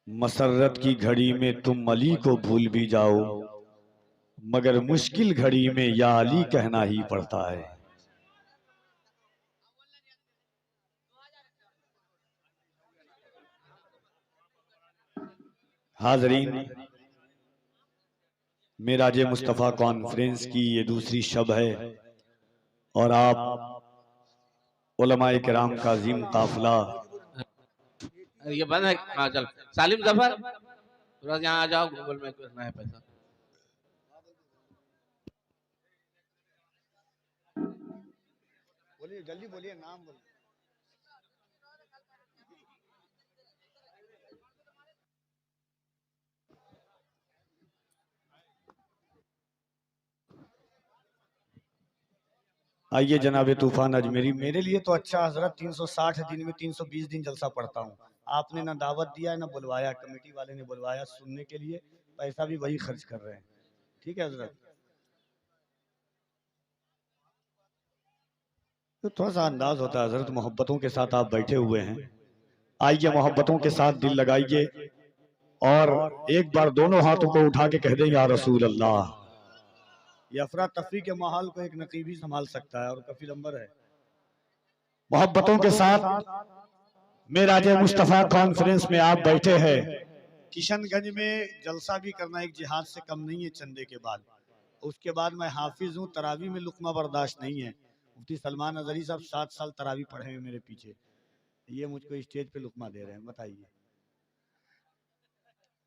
मसर्रत की घड़ी में तुम अली को भूल भी जाओ, मगर मुश्किल घड़ी में या अली कहना ही पड़ता है। हाजरीन, मेराज मुस्तफ़ा कॉन्फ्रेंस की ये दूसरी शब है और आप उलमाए किराम का अजीम काफिला। ये बंद है। हाँ चल सालिम जफर थोड़ा यहाँ आ जाओ, गूगल में करना है पैसा। बोलिए, जल्दी बोलिए, नाम बोलिए। आइए जनाब तूफान अजमेरी। मेरे लिए तो अच्छा हजरत 360 दिन में 320 दिन जलसा पढ़ता हूँ। आपने ना दावत दिया ना बुलवाया, कमेटी वाले ने बुलवाया सुनने के लिए, पैसा भी वही खर्च कर रहे हैं। ठीक है हजरत, तो थोड़ा सा अंदाज होता है हजरत, मोहब्बतों के साथ आप बैठे हुए हैं। आइए मोहब्बतों के साथ दिल लगाइए और एक बार दोनों हाथों को उठा के कह दें या रसूल अल्लाह। ये अफरा तफरी के माहौल को एक नकीबी संभाल सकता है और कफील अंबर है। मोहब्बतों के साथ मेराज मुस्तफ़ा कॉन्फ्रेंस में आप बैठे हैं। किशनगंज में जलसा भी करना एक जिहाद से कम नहीं है चंदे के बाद। उसके बाद मैं हाफिज हूँ, तरावी में लुकमा बर्दाश्त नहीं है। मुफ्ती सलमान अजहरी साहब 7 साल तरावी पढ़े हैं मेरे पीछे, ये मुझको स्टेज पे लुकमा दे रहे हैं। बताइए,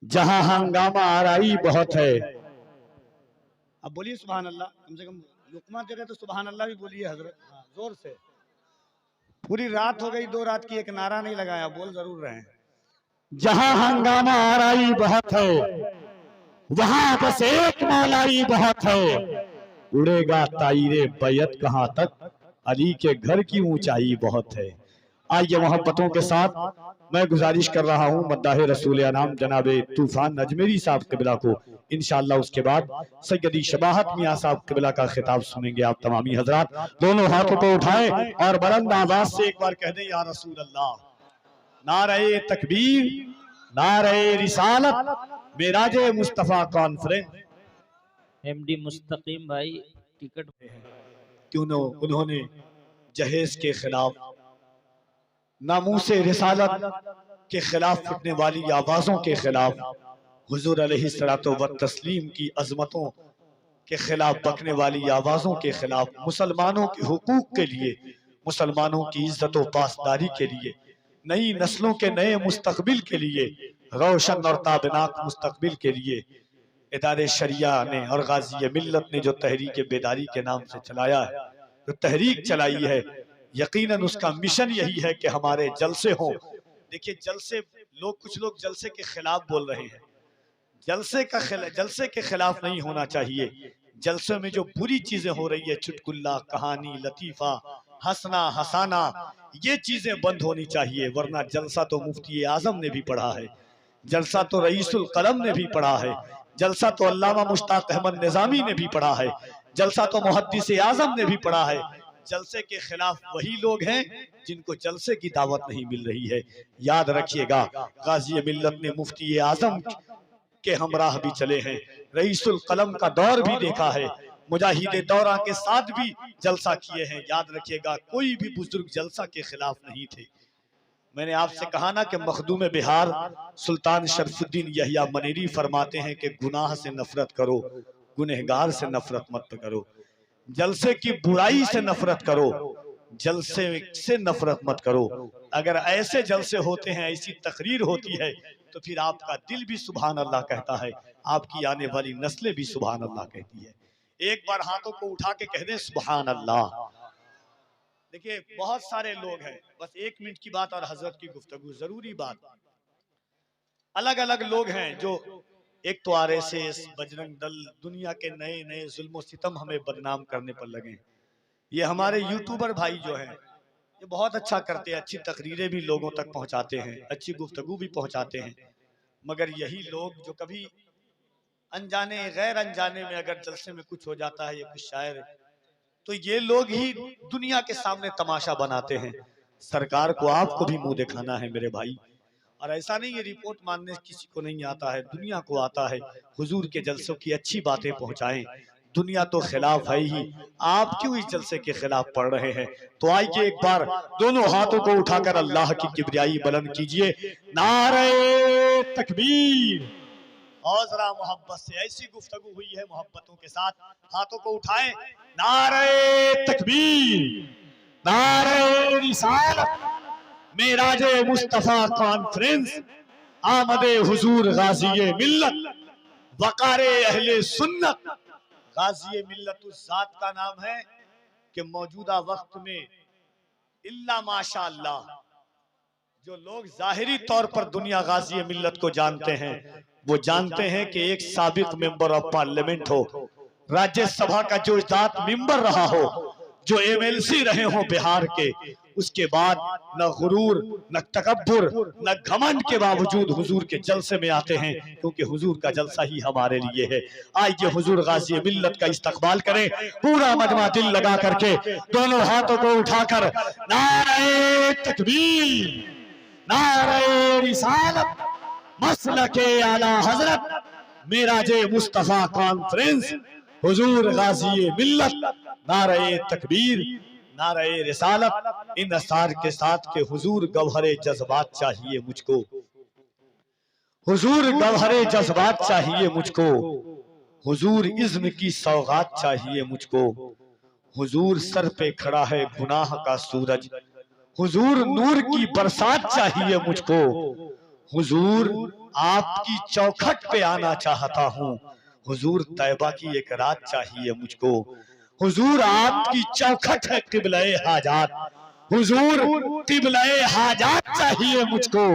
जहां हंगामा आराई बहुत है। अब बोलिए सुभान अल्लाह, कम से कम लुकमा दे रहे तो सुभान अल्लाह भी बोलिए हजरत। हाँ, जोर से। पूरी रात हो गई, 2 रात की, एक नारा नहीं लगाया, बोल जरूर रहे हैं। जहां हंगामा आराई बहुत है, वहां बस एक मौलाई बहुत है। उड़ेगा ताईरे बैत कहां तक, अली के घर की ऊंचाई बहुत है। आइए मोहब्बतों के साथ मैं गुजारिश कर रहा हूं मद्दाह रसूल अनाम जनाबे तूफान अजमेरी साहब किबला को। इंशाअल्लाह उसके बाद सैयदी शबाहत मियां साहब किबला का खिताब सुनेंगे। आप तमामी हजरात दोनों हाथों को उठाएं और बुलंद आवाज से एक बार कह दें या रसूल अल्लाह। नारे तकबीर, नारे रिसालत, मेराज मुस्तफा कॉन्फ्रेंस। एमडी मुस्तकीम भाई टिकट क्यों उन्होंने जहेज के खिलाफ, नामूसे रिसालत के खिलाफ फुटने वाली आवाजों के खिलाफ, हुजूर अलैहिस्सलातो व तस्लीम की अजमतों के खिलाफ बकने वाली आवाजों के खिलाफ, मुसलमानों के हुकूक के लिए, मुसलमानों की इज्जत व पासदारी के लिए, नई नस्लों के नए मुस्तकबिल के लिए, रोशन और ताबनाक मुस्तकबिल के लिए इदारे शरिया ने और गाजी मिल्लत ने जो तहरीक बेदारी के नाम से चलाया है, जो तहरीक चलाई है, यकीनन उसका मिशन यही है कि हमारे जलसे हों। देखिए जलसे, कुछ लोग जलसे के खिलाफ बोल रहे हैं। जलसे के खिलाफ नहीं होना चाहिए। जलसे में जो बुरी चीजें हो रही है, चुटकुल्ला, कहानी, लतीफा, हंसना हसाना, ये चीजें बंद होनी चाहिए। वरना जलसा तो मुफ्ती आजम ने भी पढ़ा है, जलसा तो रईसुल कलम ने भी पढ़ा है, जलसा तो अल्लामा मुश्ताक अहमद निजामी ने भी पढ़ा है, जलसा तो मुहद्दिस आजम ने भी पढ़ा है। जलसे के खिलाफ वही लोग हैं जिनको जलसे की दावत नहीं मिल रही है। याद रखिएगा, गाजी मिल्लत ने मुफ्ती आजम के हमराह भी चले हैं, रईसुल कलम का दौर भी देखा है, मुजाहिद दौरा के साथ भी जलसा किए हैं। याद रखिएगा, कोई भी बुजुर्ग जलसा के खिलाफ नहीं थे। मैंने आपसे कहा ना कि मखदूम बिहार सुल्तान शरफुद्दीन यहिया मनेरी फरमाते हैं कि गुनाह से नफरत करो, गुनहगार से नफरत मत करो। जलसे की बुराई से नफरत करो, जलसे से नफरत मत करो। अगर ऐसे जलसे होते हैं, ऐसी तकरीर होती है, तो फिर आपका दिल भी सुभान अल्लाह कहता है, आपकी आने वाली नस्लें भी सुभान अल्लाह कहती है। एक बार हाथों को उठा के कह दें सुभान अल्लाह। देखिए बहुत सारे लोग हैं, बस 1 मिनट की बात और हजरत की गुफ्तगू, जरूरी बात। अलग अलग लोग हैं जो, एक तो आरएसएस, बजरंग दल, दुनिया के नए नए जुल्म सितम हमें बदनाम करने पर लगे। ये हमारे यूट्यूबर भाई जो हैं, ये बहुत अच्छा करते हैं, अच्छी तकरीरें भी लोगों तक पहुंचाते हैं, अच्छी गुफ्तगू भी पहुंचाते हैं। मगर यही लोग जो कभी अनजाने गैर अनजाने में अगर जलसे में कुछ हो जाता है या कुछ शायर, तो ये लोग ही दुनिया के सामने तमाशा बनाते हैं। सरकार को आपको भी मुंह दिखाना है मेरे भाई, और ऐसा नहीं है रिपोर्ट मानने किसी को नहीं आता है, दुनिया को आता है। हुजूर के जलसों की अच्छी बातें पहुंचाएं। दुनिया तो खिलाफ है ही, आप क्यों इस जलसे के खिलाफ पढ़ रहे हैं? तो आइए एक बार दोनों हाथों को उठाकर अल्लाह की किबरियाई बुलंद कीजिए, नारे तकबीर। और जरा मोहब्बत से, ऐसी गुफ्तगू हुई है मोहब्बतों के साथ, हाथों को उठाएं, नारे तकबीर, नारे रिसालत, मेराजे मुस्तफा कॉन्फ्रेंस, आमदे हुजूर गाज़ी मिल्लत, वकारे अहले सुन्नत। गाज़ी मिल्लत उस जात का नाम है कि मौजूदा वक्त में इल्ला माशाअल्लाह जो लोग जाहिरी तौर पर दुनिया गाज़ी मिल्लत को जानते हैं, वो जानते हैं कि एक साबिक मेंबर ऑफ पार्लियामेंट हो, राज्यसभा का जो जात मेंबर रहा हो, जो एमएलसी रहे हो बिहार के, उसके बाद न गुरूर न तकब्बुर न घमंड के बावजूद हुजूर के जलसे में आते हैं, क्योंकि हुजूर का जलसा ही हमारे लिए है। आइए हुजूर गाज़ी मिल्लत का इस्तकबाल करें, पूरा मजमा दिल लगा करके, दोनों हाथों को उठाकर नारे तकबीर, नारे रिसालत, मसलके आला हजरत, मेराजे मुस्तफा कॉन्फ्रेंस, हुजूर गाज़ी मिल्लत, नारे तकबीर, नारे रिसालत। इन असार के साथ के हुजूर गौहरे जज्बात चाहिए मुझको, हुजूर गौहरे जज्बात चाहिए मुझको, हुजूर इज़्म की सौगात चाहिए मुझको, हुजूर सर पे खड़ा है गुनाह का सूरज, हुजूर नूर की बरसात चाहिए मुझको, हुजूर आपकी चौखट पे आना चाहता हूँ, हुजूर तैबा की एक रात चाहिए मुझको, हुजूर आपकी चौखट है किबले हाजात, हुजूर किबले हाजात चाहिए मुझको,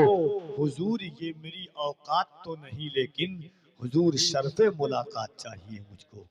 हुजूर ये मेरी औकात तो नहीं लेकिन हुजूर शर्फे मुलाकात चाहिए मुझको।